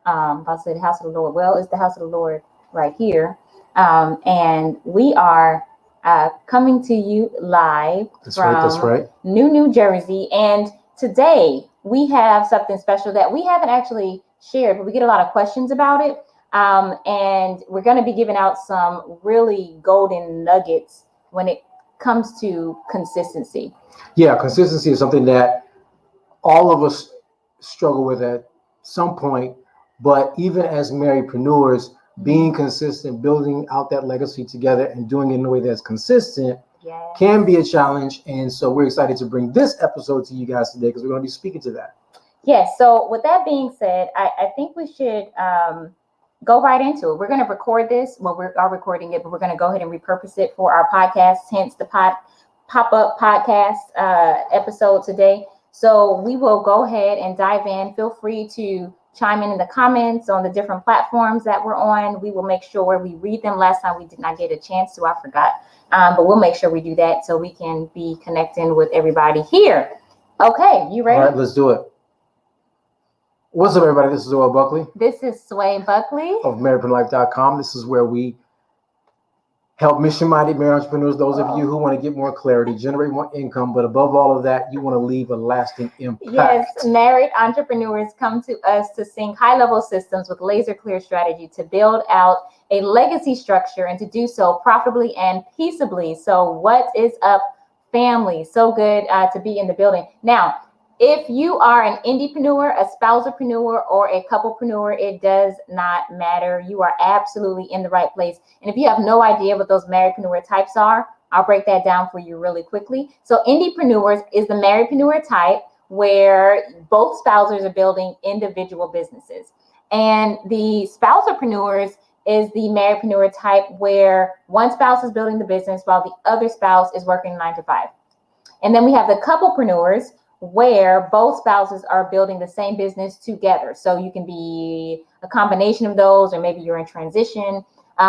I'll say the house of the Lord. Well, it's the house of the Lord right here. And we are coming to you live That's right. New Jersey. And today we have something special that we haven't actually shared, but we get a lot of questions about it. And we're going to be giving out some really golden nuggets when it comes to consistency. Yeah, consistency is something that all of us struggle with at some point. But even as marriedpreneurs, being consistent, building out that legacy together and doing it in a way that's consistent can be a challenge. And so we're excited to bring this episode to you guys today because we're going to be speaking to that. Yes. So with that being said, I think we should go right into it. We're going to record this. Well, we are recording it, but we're going to go ahead and repurpose it for our podcast, hence the pop-up podcast episode today. So we will go ahead and dive in. Feel free to chime in the comments on the different platforms that we're on. We will make sure we read them. Last time we did not get a chance to, I forgot. But we'll make sure we do that so we can be connecting with everybody here. Okay, you ready? All right, let's do it. What's up, everybody? This is Joel Buckley. This is Sway Buckley of marriedpreneur.com. This is where we help mission-minded marriage entrepreneurs, those of you who want to get more clarity, generate more income, but above all of that, you want to leave a lasting impact. Yes, married entrepreneurs come to us to sync high-level systems with laser-clear strategy to build out a legacy structure and to do so profitably and peaceably. So what is up, family? So good to be in the building. Now, if you are an indiepreneur, a spousalpreneur, or a couplepreneur, it does not matter. You are absolutely in the right place. And if you have no idea what those marriedpreneur types are, I'll break that down for you really quickly. So indiepreneurs is the marriedpreneur type where both spouses are building individual businesses. And the spousalpreneurs is the marriedpreneur type where one spouse is building the business while the other spouse is working 9 to 5. And then we have the couplepreneurs, where both spouses are building the same business together. So you can be a combination of those, or maybe you're in transition.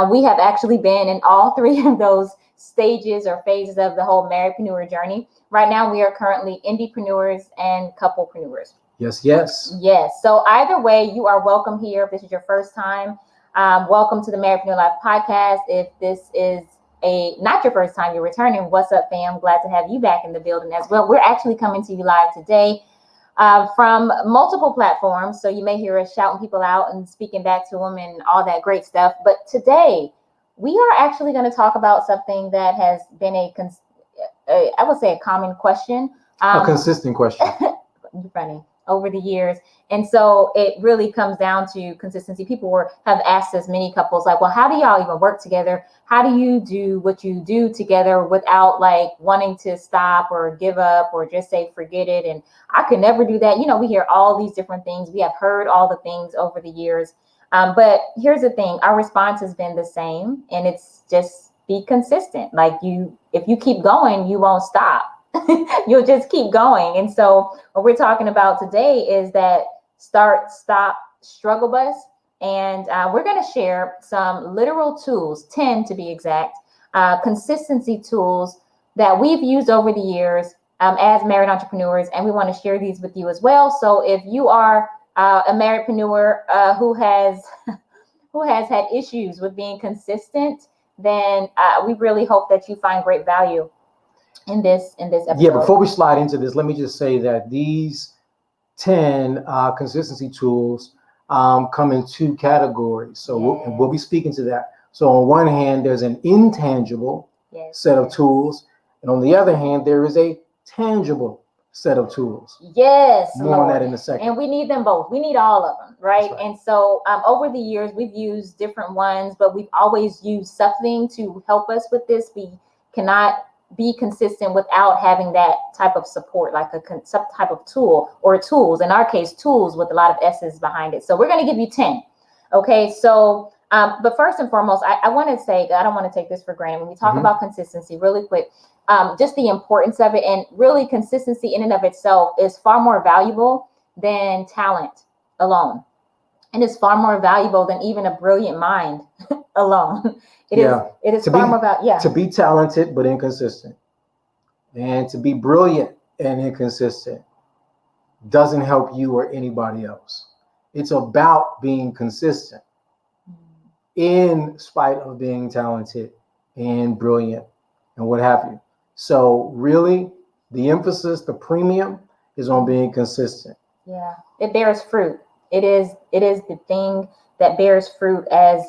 We have actually been in all three of those stages or phases of the whole marriedpreneur journey. Right now, we are currently indiepreneurs and couplepreneurs. Yes. So either way, you are welcome here. If this is your first time, welcome to the Marriedpreneur Live podcast. If this is not your first time, you're returning, what's up, fam? Glad to have you back in the building as well. We're actually coming to you live today from multiple platforms. So you may hear us shouting people out and speaking back to them and all that great stuff. But today we are actually going to talk about something that has been I would say a common question. A consistent question. Funny. Over the years. And so it really comes down to consistency. People have asked us, many couples, like, well, how do y'all even work together? How do you do what you do together without like wanting to stop or give up or just say, forget it? And I could never do that. You know, we hear all these different things. We have heard all the things over the years. But here's the thing. Our response has been the same, and it's just be consistent. Like if you keep going, you won't stop. You'll just keep going. And so what we're talking about today is that start, stop, struggle bus. And we're going to share some literal tools, 10 to be exact, consistency tools that we've used over the years as married entrepreneurs. And we want to share these with you as well. So if you are a marriedpreneur who has had issues with being consistent, then we really hope that you find great value in this episode. Yeah, before we slide into this, let me just say that these 10 consistency tools come in two categories. So we'll be speaking to that. So on one hand, there's an intangible set of tools. And on the other hand, there is a tangible set of tools. Yes. More on that in a second. And we need them both. We need all of them, right? And so over the years, we've used different ones, but we've always used something to help us with this. We cannot be consistent without having that type of support, like some type of tool or tools. In our case, tools with a lot of S's behind it. So we're going to give you 10. Okay. So, but first and foremost, I want to say that I don't want to take this for granted. When we talk about consistency really quick, just the importance of it, and really consistency in and of itself is far more valuable than talent alone. And it's far more valuable than even a brilliant mind alone. It is far more valuable. To be talented but inconsistent, and to be brilliant and inconsistent doesn't help you or anybody else. It's about being consistent in spite of being talented and brilliant and what have you. So really, the emphasis, the premium is on being consistent. Yeah, it bears fruit. It is the thing that bears fruit as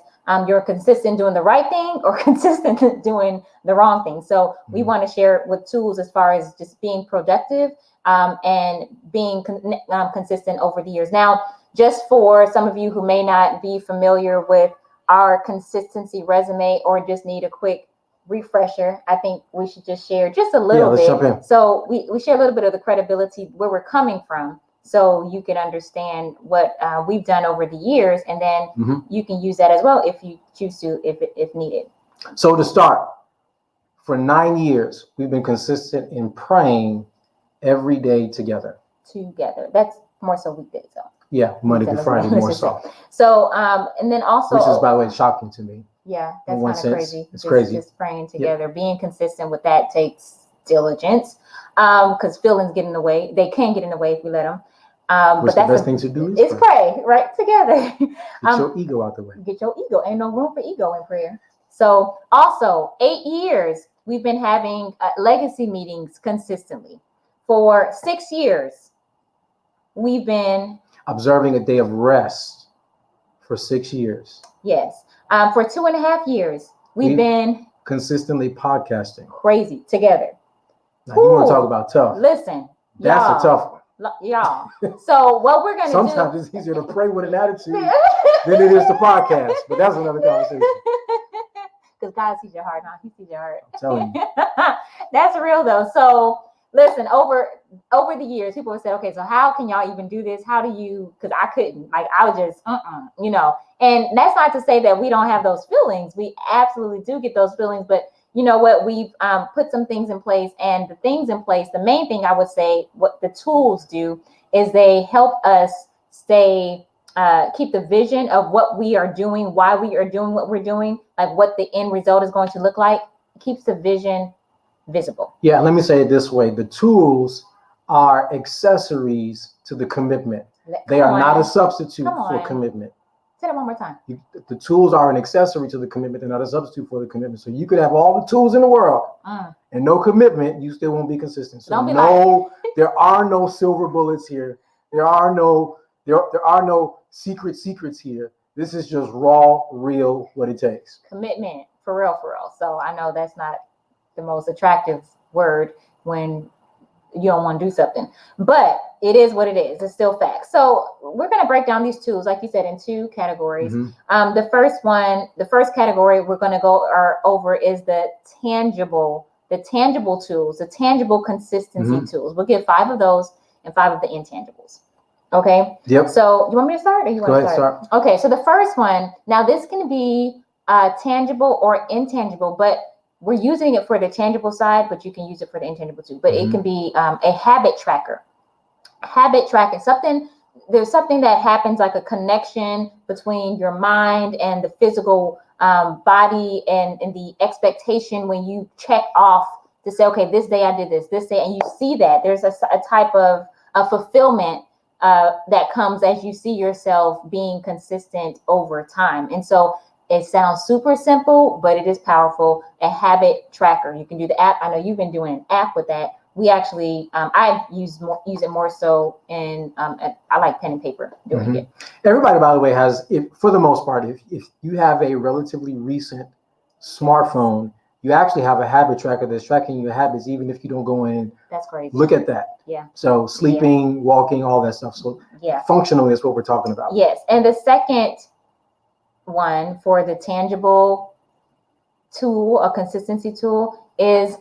you're consistent doing the right thing or consistent doing the wrong thing. So we want to share with tools as far as just being productive and being consistent over the years. Now, just for some of you who may not be familiar with our consistency resume or just need a quick refresher, I think we should just share just a little let's jump in. So we share a little bit of the credibility where we're coming from, so you can understand what we've done over the years, and then you can use that as well if you choose to, if needed. So to start, for 9 years, we've been consistent in praying every day together. That's more so weekdays, though. Yeah, Monday to Friday more so. So, and then also, which is, by the way, shocking to me. Yeah, that's kind of crazy. It's crazy. Just praying together, being consistent with that takes diligence, because feelings get in the way. They can get in the way if we let them. But that's the best thing to do is pray right together. Get your ego out the way. Get your ego. Ain't no room for ego in prayer. So also 8 years we've been having legacy meetings consistently. For 6 years we've been observing a day of rest for 6 years. Yes. For 2.5 years we've been consistently podcasting. Crazy together. Now you want to talk about tough. Listen, that's a tough one. Y'all. So what we're gonna sometimes it's easier to pray with an attitude than it is to podcast, but that's another conversation. Because God sees your heart, He sees your heart. I'm telling you. That's real though. So listen, over the years, people have said, okay, so how can y'all even do this? How do you? Because I couldn't. Like I was just, And that's not to say that we don't have those feelings. We absolutely do get those feelings, but you know what? We've put some things in place, and the things in place, the main thing I would say, what the tools do is they help us keep the vision of what we are doing, why we are doing what we're doing, like what the end result is going to look like. It keeps the vision visible. Yeah, let me say it this way. The tools are accessories to the commitment. They are not a substitute for commitment. Say that one more time. The tools are an accessory to the commitment. They're not a substitute for the commitment. So you could have all the tools in the world and no commitment, you still won't be consistent. So there are no silver bullets here. There are no secrets here. This is just raw, real, what it takes. Commitment, for real. So I know that's not the most attractive word when you don't want to do something, but it is what it is. It's still facts. So we're going to break down these tools, like you said, in 2 categories. The first category we're going to go over is the tangible tools, the tangible consistency tools. We'll give 5 of those and 5 of the intangibles. Okay. Yep. So you want me to start, or you want to start? Okay. So the first one, now this can be tangible or intangible, but we're using it for the tangible side, but you can use it for the intangible too. But it can be a habit tracker. Habit tracking, there's something that happens, like a connection between your mind and the physical body and the expectation when you check off to say, okay, this day I did this day, and you see that there's a type of fulfillment that comes as you see yourself being consistent over time. And so it sounds super simple, but it is powerful. A habit tracker. You can do the app. I know you've been doing an app with that. We actually, I use it more so in, I like pen and paper doing it. Everybody, by the way, has, for the most part, if you have a relatively recent smartphone, you actually have a habit tracker that's tracking your habits, even if you don't go in. That's crazy. Look at that. Yeah. So sleeping, walking, all that stuff. So functionally is what we're talking about. Yes. And the second one for the tangible tool, a consistency tool, is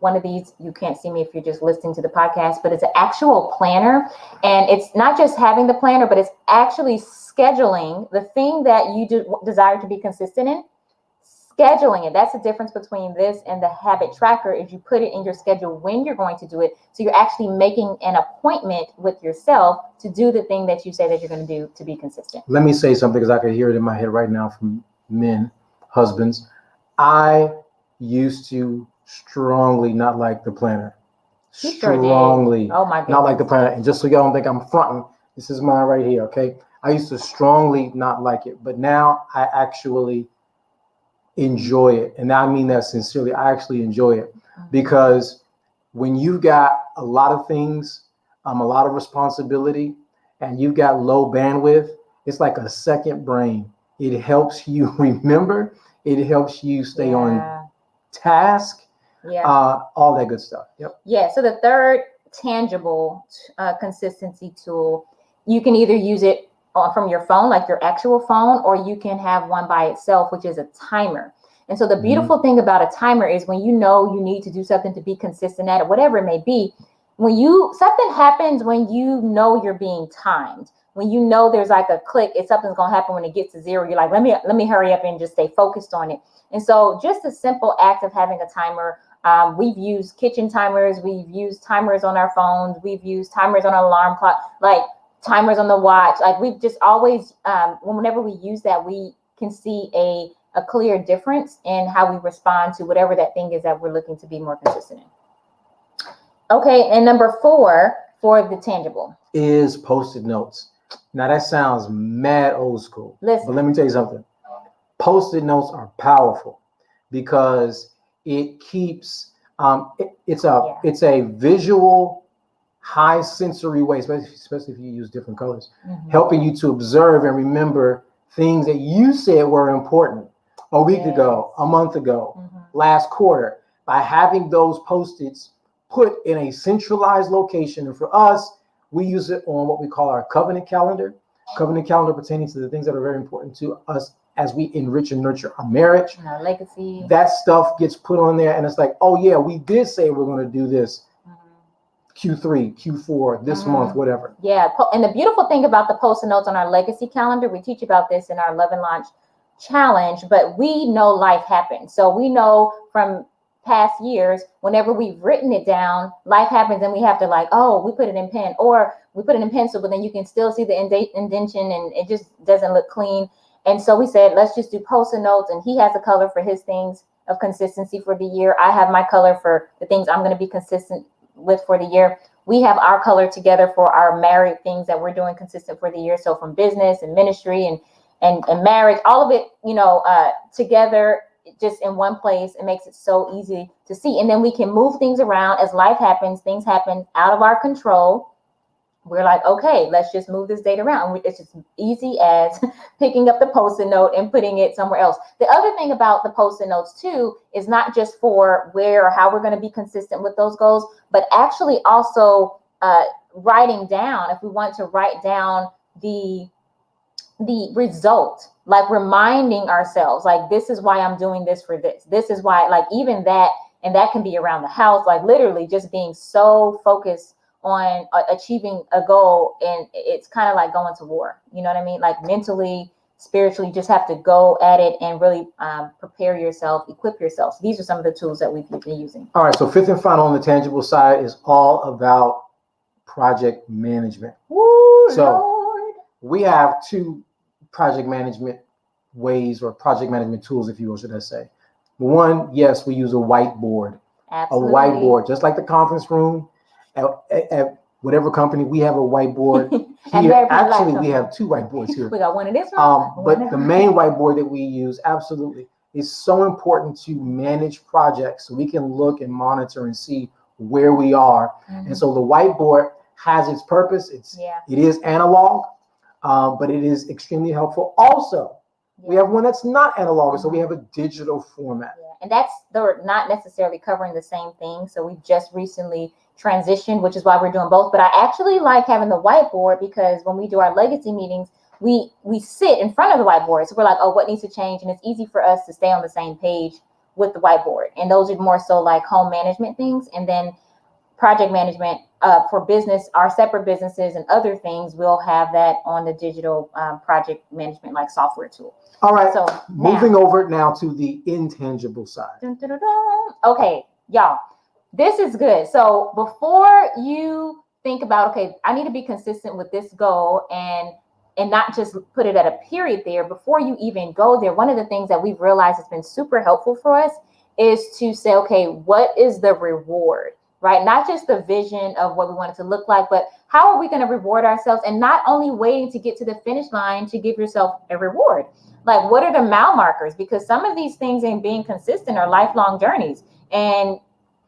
one of these. You can't see me if you're just listening to the podcast, but it's an actual planner. And it's not just having the planner, but it's actually scheduling the thing that you desire to be consistent in. Scheduling it. That's the difference between this and the habit tracker, is you put it in your schedule when you're going to do it. So you're actually making an appointment with yourself to do the thing that you say that you're going to do to be consistent. Let me say something, because I can hear it in my head right now from men, husbands. I used to strongly not like the planner. Strongly Oh my goodness. not like the planner. And just so y'all don't think I'm fronting, This is mine right here, okay? I used to strongly not like it, but now I actually enjoy it. And I mean that sincerely. I actually enjoy it because when you've got a lot of things, a lot of responsibility, and you've got low bandwidth, it's like a second brain. It helps you remember. It helps you stay on task. All that good stuff. Yep. Yeah. So the third tangible consistency tool, you can either use it from your phone, like your actual phone, or you can have one by itself, which is a timer. And so the beautiful thing about a timer is when you know you need to do something to be consistent at it, whatever it may be, something happens when you know you're being timed. When you know there's like a click, something's gonna happen when it gets to 0. You're like, let me hurry up and just stay focused on it. And so just a simple act of having a timer. We've used kitchen timers, we've used timers on our phones, we've used timers on our alarm clock, like timers on the watch. Like we've just always, whenever we use that, we can see a clear difference in how we respond to whatever that thing is that we're looking to be more consistent in. Okay, and number 4 for the tangible is Post-it notes. Now that sounds mad old school. Listen. But let me tell you something. Post-it notes are powerful because it keeps it's a visual, high sensory way, especially if you use different colors, helping you to observe and remember things that you said were important a week ago, a month ago, last quarter. By having those Post-its put in a centralized location, and for us, we use it on what we call our covenant calendar. Covenant calendar pertaining to the things that are very important to us as we enrich and nurture our marriage, our legacy. That stuff gets put on there, and it's like, oh yeah, we did say we're going to do this. Q3, Q4, this month, whatever. Yeah, and the beautiful thing about the Post-it notes on our legacy calendar, we teach about this in our Love and Launch Challenge, but we know life happens. So we know from past years, whenever we've written it down, life happens and we have to like, oh, we put it in pen, or we put it in pencil, but then you can still see the indentation and it just doesn't look clean. And so we said, let's just do Post-it notes, and he has a color for his things of consistency for the year. I have my color for the things I'm going to be consistent with for the year. We have our color together for our married things that we're doing consistent for the year. So from business and ministry and marriage, all of it, together just in one place. It makes it so easy to see. And then we can move things around as life happens. Things happen out of our control. We're like, okay, let's just move this date around. It's just easy as picking up the Post-it note and putting it somewhere else. The other thing about the Post-it notes too is not just for where or how we're going to be consistent with those goals, but actually also writing down, if we want to write down the result, like reminding ourselves, like, this is why I'm doing this for this. This is why, like, even that, and that can be around the house, like literally just being so focused on achieving a goal, and it's kind of like going to war. You know what I mean? Like mentally, spiritually, just have to go at it and really prepare yourself, equip yourself. So these are some of the tools that we've been using. All right. So fifth and final on the tangible side is all about project management. Woo, so Lord. We have 2 project management ways, or project management tools, if you will, should I say. One, yes, we use a whiteboard. Absolutely. A whiteboard, just like the conference room. At whatever company, we have a whiteboard here. Actually, we have 2 whiteboards here. We got one in this room. But the main whiteboard that we use, absolutely, is so important to manage projects, so we can look and monitor and see where we are. And so the whiteboard has its purpose. It is analog, but it is extremely helpful. Also, we have one that's not analog, so we have a digital format. And they're not necessarily covering the same thing. So we just recently transitioned, which is why we're doing both. But I actually like having the whiteboard, because when we do our legacy meetings, we sit in front of the whiteboard. So we're like, oh, what needs to change? And it's easy for us to stay on the same page with the whiteboard. And those are more so like home management things. And then project management for business, our separate businesses and other things, we'll have that on the digital project management like software tool. All right. So moving over now to the intangible side. Okay, y'all, this is good. So before you think about, okay, I need to be consistent with this goal and not just put it at a period there, before you even go there, one of the things that we've realized has been super helpful for us is to say, okay, what is the reward? right? Not just the vision of what we want it to look like, but how are we going to reward ourselves, and not only waiting to get to the finish line to give yourself a reward. Like, what are the mile markers? Because some of these things in being consistent are lifelong journeys. And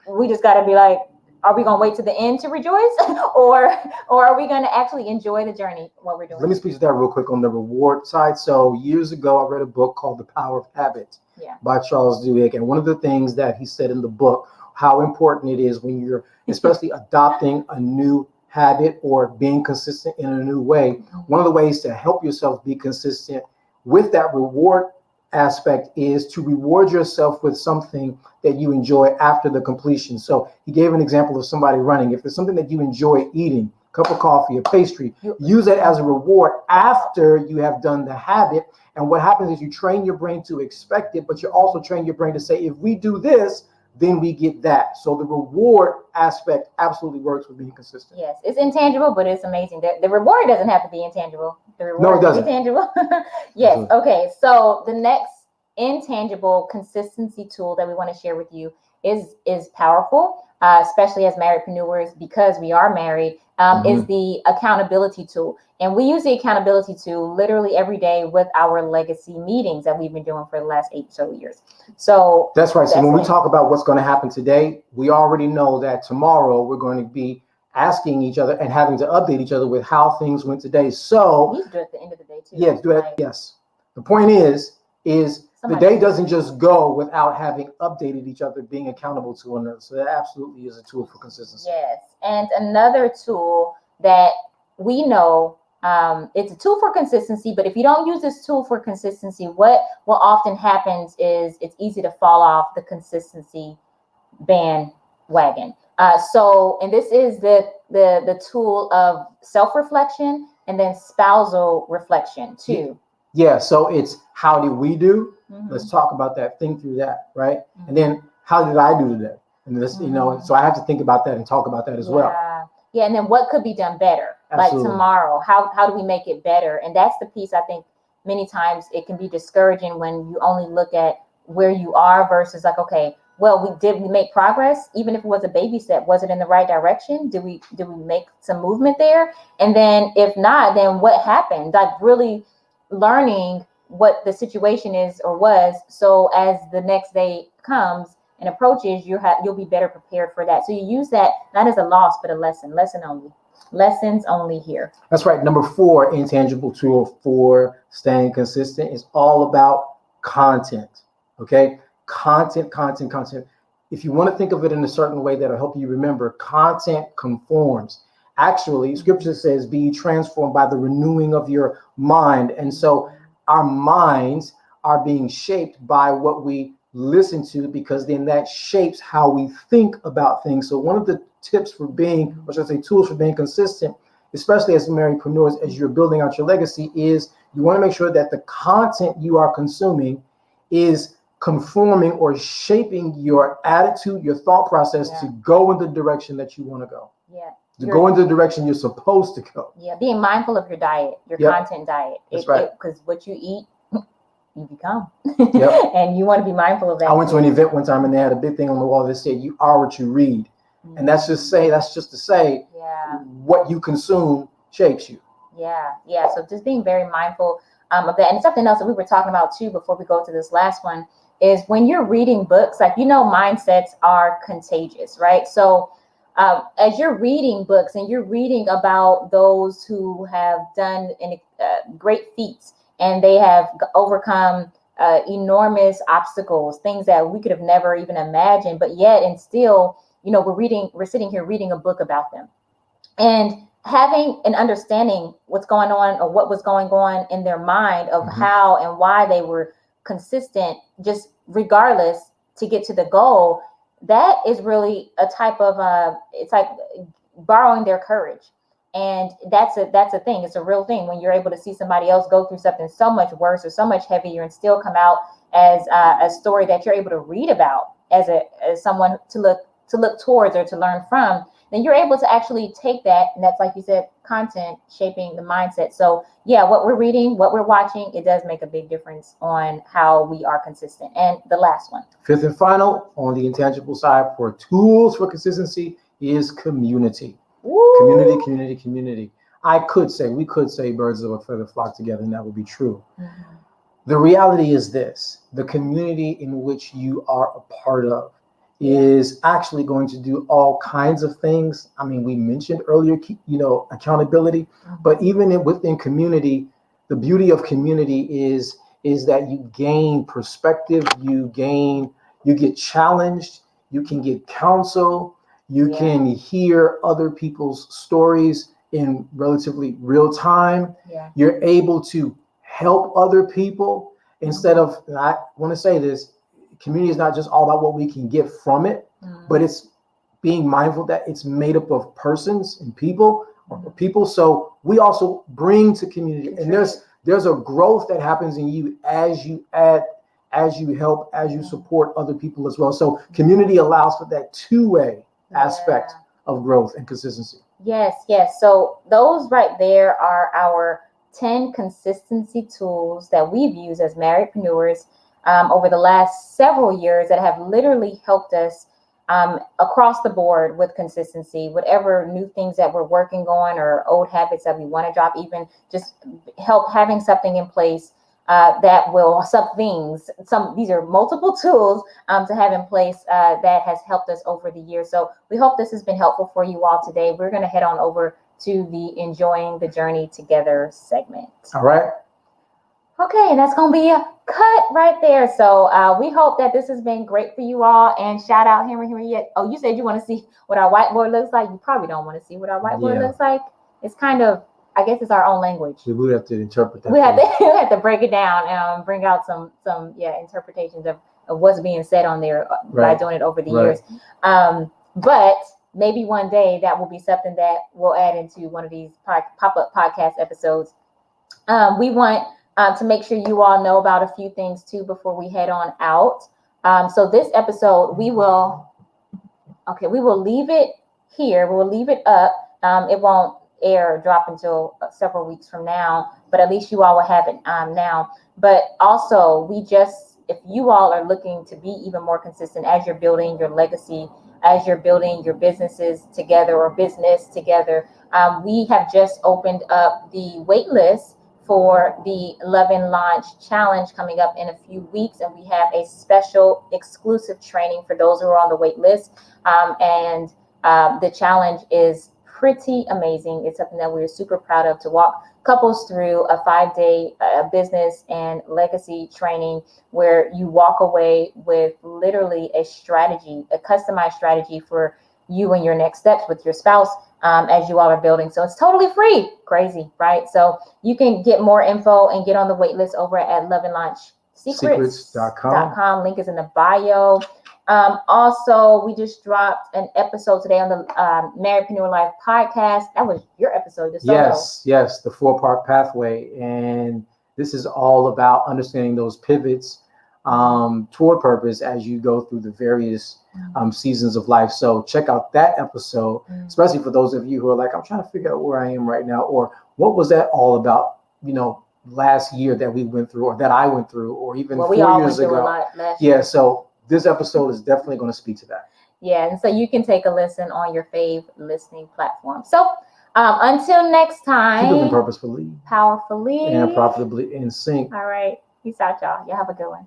we just got to be like, are we going to wait to the end to rejoice or are we going to actually enjoy the journey, what we're doing? Let me speak to that real quick on the reward side. So years ago, I read a book called The Power of Habit by Charles Duhigg. And one of the things that he said in the book, how important it is when you're especially adopting a new habit or being consistent in a new way. One of the ways to help yourself be consistent with that reward aspect is to reward yourself with something that you enjoy after the completion. So he gave an example of somebody running. If there's something that you enjoy eating, a cup of coffee, a pastry, use that as a reward after you have done the habit. And what happens is you train your brain to expect it, but you also train your brain to say, if we do this, then we get that. So the reward aspect absolutely works with being consistent. Yes, it's intangible, but it's amazing. The reward doesn't have to be intangible. The reward no, it doesn't. Be tangible. Yes. Absolutely. Okay. So the next intangible consistency tool that we want to share with you is powerful, especially as marriedpreneurs, because we are married, is the accountability tool. And we use the accountability tool literally every day with our legacy meetings that we've been doing for the last 8 or so years. So that's right. So when we talk about what's going to happen today, we already know that tomorrow we're going to be asking each other and having to update each other with how things went today. So we do it at the end of the day too. Yes, do it. Right? Yes. The point is the day doesn't just go without having updated each other, being accountable to one another. So that absolutely is a tool for consistency. Yes. And another tool that we know, it's a tool for consistency, but if you don't use this tool for consistency, what often happens is it's easy to fall off the consistency bandwagon. And this is the tool of self-reflection and then spousal reflection too. Yeah. So it's how did we do? Let's talk about that. Think through that, right? And then how did I do today? And this, so I have to think about that and talk about that as well. Yeah. And then what could be done better? Absolutely. Like tomorrow, how do we make it better? And that's the piece I think many times it can be discouraging when you only look at where you are versus like, okay, well, did we make progress? Even if it was a baby step, was it in the right direction? Did we make some movement there? And then if not, then what happened? Like really learning what the situation is or was, so as the next day comes and approaches, you'll be better prepared for that. So you use that not as a loss, but a lesson only. Lessons only here. That's right. Number 4 intangible tool for staying consistent is all about content. Okay. Content. If you want to think of it in a certain way that'll help you remember, content conforms. Actually, scripture says, be transformed by the renewing of your mind. And so our minds are being shaped by what we listen to, because then that shapes how we think about things. So one of the tips for being, or should I say tools for being consistent, especially as marriedpreneurs, as you're building out your legacy, is you want to make sure that the content you are consuming is conforming or shaping your attitude, your thought process to go in the direction that you want to go. Yeah. To go in the direction you're supposed to go. Yeah, being mindful of your diet, your content diet. That's right. Because what you eat, you become. And you want to be mindful of that. I went to an event one time and they had a big thing on the wall that said, you are what you read. And that's just to say what you consume shapes you. Yeah. So just being very mindful of that. And something else that we were talking about too before we go to this last one is when you're reading books, like, mindsets are contagious, right? So as you're reading books and you're reading about those who have done great feats and they have overcome enormous obstacles, things that we could have never even imagined, but yet and still, we're sitting here reading a book about them and having an understanding what's going on or what was going on in their mind of how and why they were consistent, just regardless to get to the goal. That is really a type of it's like borrowing their courage. And that's a thing. It's a real thing when you're able to see somebody else go through something so much worse or so much heavier and still come out as a story that you're able to read about as someone to look towards or to learn from. then you're able to actually take that, and that's, like you said, content shaping the mindset. So yeah, what we're reading, what we're watching, it does make a big difference on how we are consistent. And the last one, fifth and final, on the intangible side for tools for consistency, is community. Woo! Community. We could say birds of a feather flock together, and that would be true. Mm-hmm. The reality is this: the community in which you are a part of is actually going to do all kinds of things. I mean, we mentioned earlier, accountability, but even within community, the beauty of community is that you gain perspective, you get challenged, you can get counsel, you can hear other people's stories in relatively real time. Yeah. You're able to help other people instead of, and I want to say this, community is not just all about what we can get from it, but it's being mindful that it's made up of persons and people, so we also bring to community, and there's a growth that happens in you as you add, as you help, as you support other people as well. So community allows for that two-way aspect of growth and consistency. Yes. So those right there are our 10 consistency tools that we've used as marriedpreneurs over the last several years that have literally helped us across the board with consistency, whatever new things that we're working on or old habits that we want to drop, even just help having something in place that will, these are multiple tools to have in place that has helped us over the years. So we hope this has been helpful for you all today. We're going to head on over to the Enjoying the Journey Together segment. All right. Okay, and that's going to be a cut right there. So we hope that this has been great for you all. And shout out Henriette. Oh, you said you want to see what our whiteboard looks like. You probably don't want to see what our whiteboard looks like. It's kind of, I guess it's our own language. We would have to interpret that. We have to break it down and bring out some interpretations of what's being said on there by doing it over the years. But maybe one day that will be something that we'll add into one of these pop-up podcast episodes. We want to make sure you all know about a few things too before we head on out. So this episode, we will leave it here. We'll leave it up. It won't drop until several weeks from now, but at least you all will have it now. But also, if you all are looking to be even more consistent as you're building your legacy, as you're building your businesses together or business together, we have just opened up the wait list for the Love and Launch Challenge coming up in a few weeks. And we have a special exclusive training for those who are on the wait list. And the challenge is pretty amazing. It's something that we're super proud of, to walk couples through a 5-day business and legacy training where you walk away with literally a strategy, a customized strategy for you and your next steps with your spouse as you all are building. So it's totally free. Crazy, right? So you can get more info and get on the wait list over at loveandlaunchsecrets.com. Link is in the bio. Also, we just dropped an episode today on the Marriedpreneur Life podcast. That was your episode. Yes, the 4-part pathway. And this is all about understanding those pivots toward purpose as you go through the various seasons of life. So check out that episode, especially for those of you who are like, I'm trying to figure out where I am right now, or what was that all about, last year that we went through, or that I went through, or even 4 years ago. So this episode is definitely going to speak to that. Yeah, and so you can take a listen on your fave listening platform. So until next time, keep living purposefully, powerfully, and profitably in sync. All right. Peace out, y'all. Y'all have a good one.